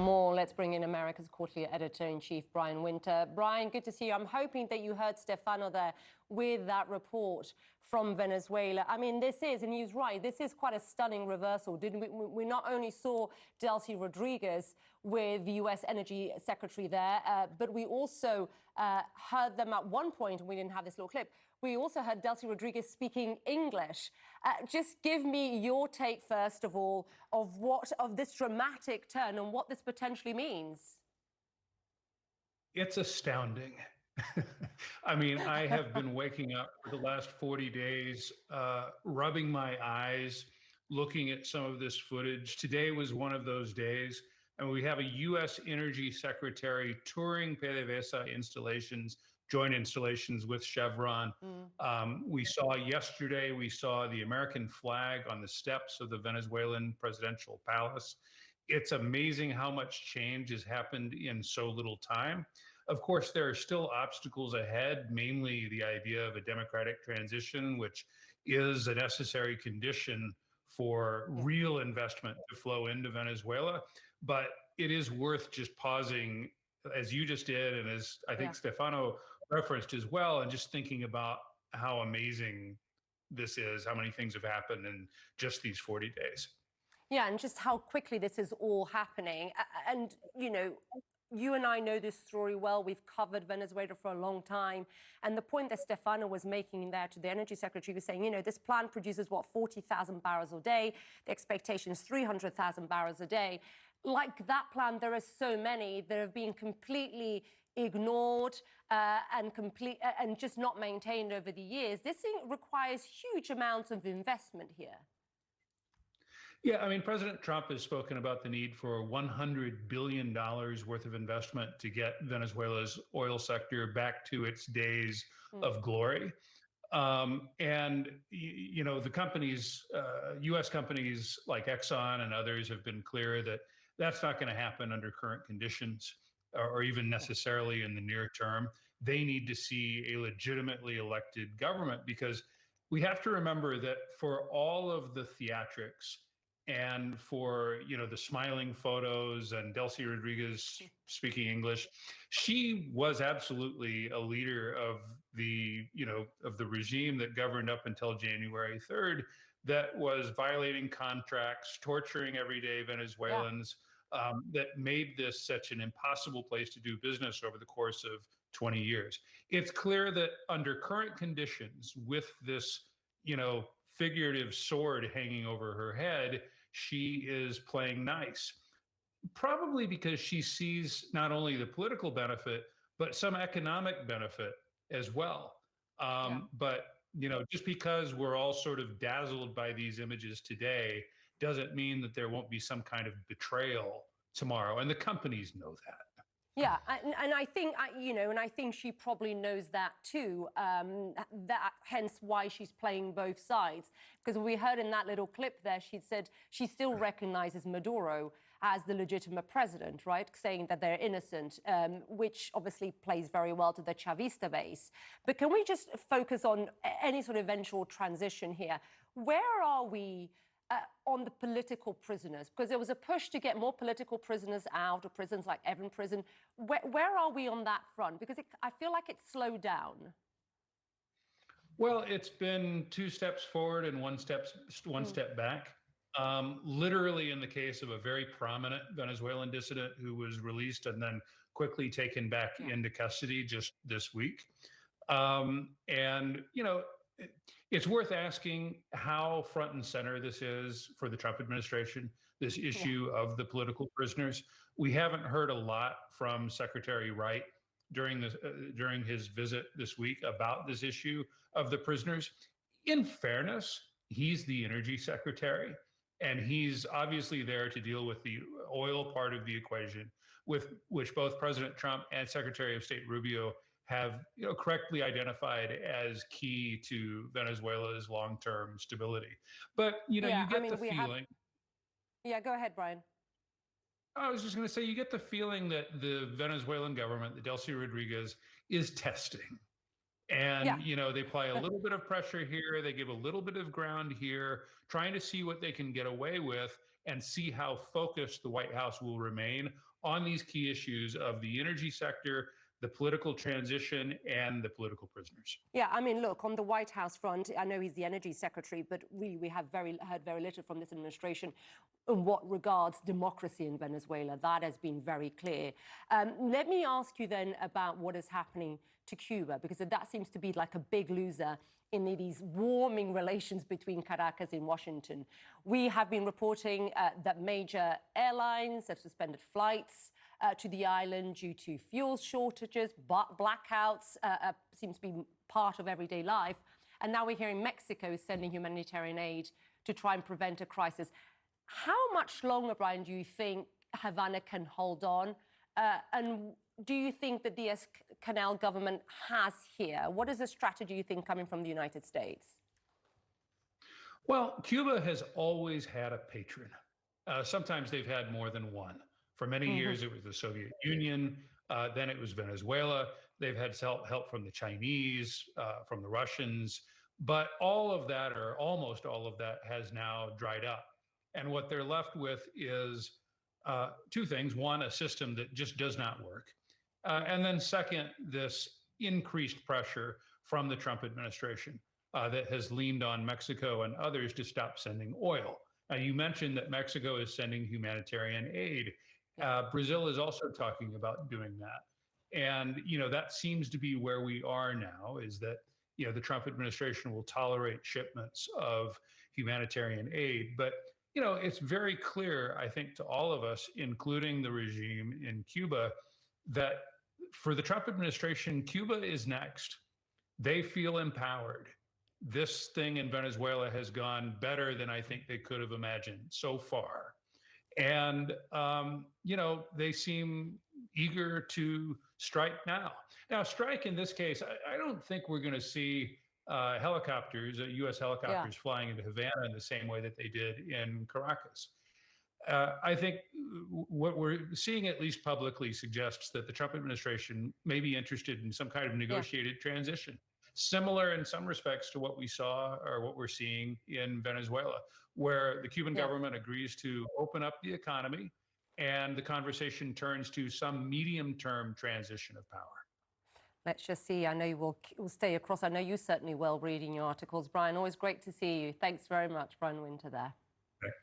More. Let's bring in America's Quarterly Editor-in-Chief, Brian Winter. Brian, good to see you. I'm hoping that you heard Stefano there with that report from Venezuela. I mean, this is, and he's right, this is quite a stunning reversal. We not only saw Delcy Rodriguez with the U.S. Energy Secretary there, but we also heard them at one point, and we didn't have this little clip, we also heard Delcy Rodriguez speaking English. Just give me your take, first of all, of this dramatic turn and what this potentially means. It's astounding. I mean, I have been waking up for the last 40 days, rubbing my eyes, looking at some of this footage. Today was one of those days, and we have a U.S. Energy Secretary touring PDVSA installations, joint installations with Chevron. We saw yesterday, we saw the American flag on the steps of the Venezuelan presidential palace. It's amazing how much change has happened in so little time. Of course, there are still obstacles ahead, mainly the idea of a democratic transition, which is a necessary condition for real investment to flow into Venezuela. But it is worth just pausing, as you just did, and as I think Stefano referenced as well, and just thinking about how amazing this is, how many things have happened in just these 40 days. Yeah, and just how quickly this is all happening. And, you know, you and I know this story well. We've covered Venezuela for a long time. And the point that Stefano was making there to the Energy Secretary was saying, you know, this plant produces, 40,000 barrels a day. The expectation is 300,000 barrels a day. Like that plant, there are so many that have been completely ignored and just not maintained over the years. This thing requires huge amounts of investment here. Yeah, I mean, President Trump has spoken about the need for $100 billion worth of investment to get Venezuela's oil sector back to its days of glory. And, you know, the companies, U.S. companies like Exxon and others have been clear that that's not going to happen under current conditions or even necessarily in the near term. They need to see a legitimately elected government, because we have to remember that for all of the theatrics and for, you know, the smiling photos and Delcy Rodriguez speaking English, she was absolutely a leader of the, you know, of the regime that governed up until January 3rd, that was violating contracts, torturing everyday Venezuelans, that made this such an impossible place to do business over the course of 20 years. It's clear that under current conditions, with this, you know, figurative sword hanging over her head, she is playing nice, probably because she sees not only the political benefit, but some economic benefit as well. But, you know, just because we're all sort of dazzled by these images today doesn't mean that there won't be some kind of betrayal tomorrow. And the companies know that. Yeah, and I think, you know, and I think she probably knows that too, that hence why she's playing both sides. Because we heard in that little clip there, she said she still recognizes Maduro as the legitimate president, right? Saying that they're innocent, which obviously plays very well to the Chavista base. But can we just focus on any sort of eventual transition here? Where are we on the political prisoners? Because there was a push to get more political prisoners out of prisons like Evin prison. Where are we on that front? Because I feel like it's slowed down. Well, it's been 2 steps forward and one step back. Literally in the case of a very prominent Venezuelan dissident who was released and then quickly taken back into custody just this week. And, you know, it's worth asking how front and center this is for the Trump administration, this issue of the political prisoners. We haven't heard a lot from Secretary Wright during his visit this week about this issue of the prisoners. In fairness, he's the energy secretary, and he's obviously there to deal with the oil part of the equation, with which both President Trump and Secretary of State Rubio have, you know, correctly identified as key to Venezuela's long-term stability. But, you know, you get the feeling. Yeah, go ahead, Brian. I was just going to say, you get the feeling that the Venezuelan government, the Delcy Rodriguez, is testing. And, you know, they apply a little bit of pressure here. They give a little bit of ground here, trying to see what they can get away with and see how focused the White House will remain on these key issues of the energy sector, the political transition, and the political prisoners. Yeah, I mean, look, on the White House front, I know he's the energy secretary, but really we have heard very little from this administration in what regards democracy in Venezuela. That has been very clear. Let me ask you then about what is happening to Cuba, because that seems to be like a big loser in these warming relations between Caracas and Washington. We have been reporting that major airlines have suspended flights to the island due to fuel shortages, but blackouts seem to be part of everyday life. And now we're hearing Mexico is sending humanitarian aid to try and prevent a crisis. How much longer, Brian, do you think Havana can hold on? And do you think that the Canal government has here? What is the strategy you think coming from the United States? Well, Cuba has always had a patron. Sometimes they've had more than one. For many years, it was the Soviet Union. Then it was Venezuela. They've had help from the Chinese, from the Russians. But all of that, or almost all of that, has now dried up. And what they're left with is two things. One, a system that just does not work. And then second, this increased pressure from the Trump administration that has leaned on Mexico and others to stop sending oil. You mentioned that Mexico is sending humanitarian aid. Brazil is also talking about doing that. And, that seems to be where we are now, is that, the Trump administration will tolerate shipments of humanitarian aid. But, it's very clear, I think, to all of us, including the regime in Cuba, that for the Trump administration, Cuba is next. They feel empowered. This thing in Venezuela has gone better than I think they could have imagined so far. And, they seem eager to strike now. Now, strike in this case, I don't think we're going to see helicopters, U.S. helicopters flying into Havana in the same way that they did in Caracas. I think what we're seeing, at least publicly, suggests that the Trump administration may be interested in some kind of negotiated transition, similar in some respects to what we saw or what we're seeing in Venezuela, where the Cuban government agrees to open up the economy and the conversation turns to some medium-term transition of power. Let's just see. I know we'll stay across. I know you certainly will reading your articles. Brian, always great to see you. Thanks very much, Brian Winter there. Okay.